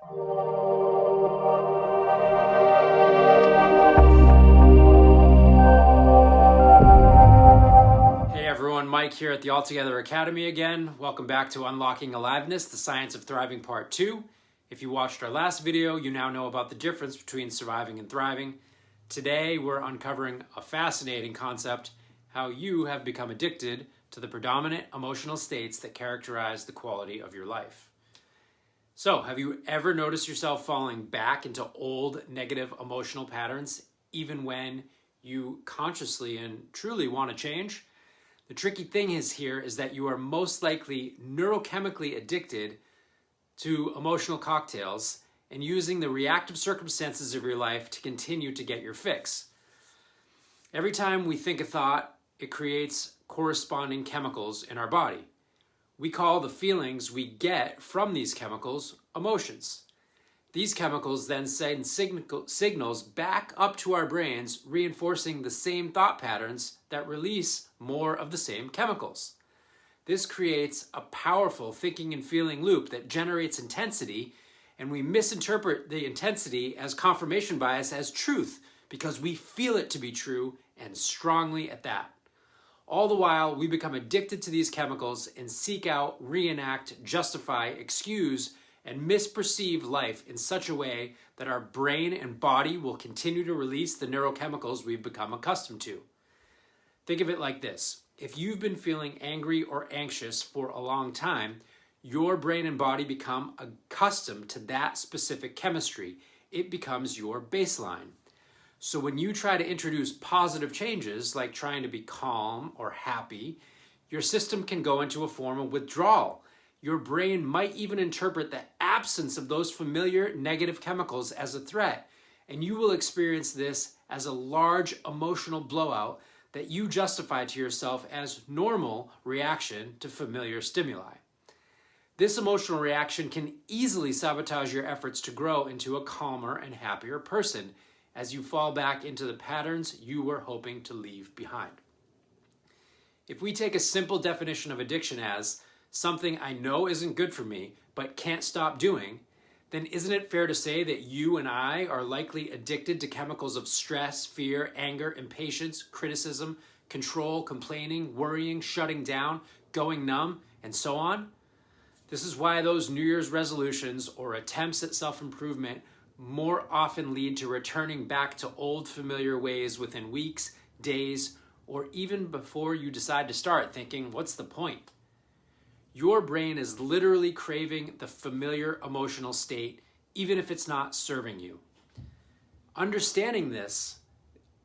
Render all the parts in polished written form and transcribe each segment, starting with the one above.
Hey everyone, Mike here at the Altogether Academy again. Welcome back to Unlocking Aliveness, the Science of Thriving Part 2. If you watched our last video, you now know about the difference between surviving and thriving. Today, we're uncovering a fascinating concept, how you have become addicted to the predominant emotional states that characterize the quality of your life. So, have you ever noticed yourself falling back into old negative emotional patterns, even when you consciously and truly want to change? The tricky thing is that you are most likely neurochemically addicted to emotional cocktails and using the reactive circumstances of your life to continue to get your fix. Every time we think a thought, it creates corresponding chemicals in our body. We call the feelings we get from these chemicals emotions. These chemicals then send signals back up to our brains, reinforcing the same thought patterns that release more of the same chemicals. This creates a powerful thinking and feeling loop that generates intensity, and we misinterpret the intensity as confirmation bias as truth because we feel it to be true and strongly at that. All the while, we become addicted to these chemicals and seek out, reenact, justify, excuse, and misperceive life in such a way that our brain and body will continue to release the neurochemicals we've become accustomed to. Think of it like this. If you've been feeling angry or anxious for a long time, your brain and body become accustomed to that specific chemistry. It becomes your baseline. So when you try to introduce positive changes, like trying to be calm or happy, your system can go into a form of withdrawal. Your brain might even interpret the absence of those familiar negative chemicals as a threat, and you will experience this as a large emotional blowout that you justify to yourself as normal reaction to familiar stimuli. This emotional reaction can easily sabotage your efforts to grow into a calmer and happier person as you fall back into the patterns you were hoping to leave behind. If we take a simple definition of addiction as something I know isn't good for me but can't stop doing, then isn't it fair to say that you and I are likely addicted to chemicals of stress, fear, anger, impatience, criticism, control, complaining, worrying, shutting down, going numb, and so on? This is why those New Year's resolutions or attempts at self-improvement more often lead to returning back to old familiar ways within weeks, days, or even before you decide to start thinking, what's the point? Your brain is literally craving the familiar emotional state, even if it's not serving you. Understanding this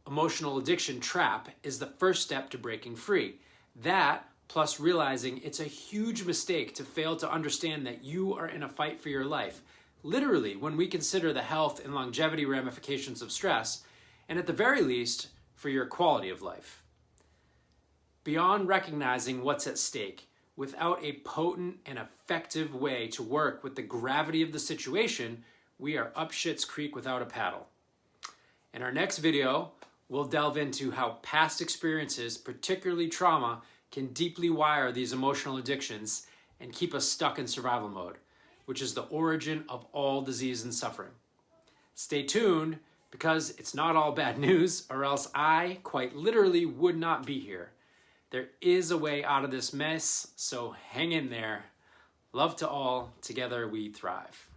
emotional addiction trap is the first step to breaking free. That, plus realizing it's a huge mistake to fail to understand that you are in a fight for your life, literally when we consider the health and longevity ramifications of stress, and at the very least, for your quality of life. Beyond recognizing what's at stake, without a potent and effective way to work with the gravity of the situation, we are up shit's creek without a paddle. In our next video, we'll delve into how past experiences, particularly trauma, can deeply wire these emotional addictions and keep us stuck in survival mode, which is the origin of all disease and suffering. Stay tuned, because it's not all bad news, or else I, quite literally, would not be here. There is a way out of this mess, so hang in there. Love to all. Together we thrive.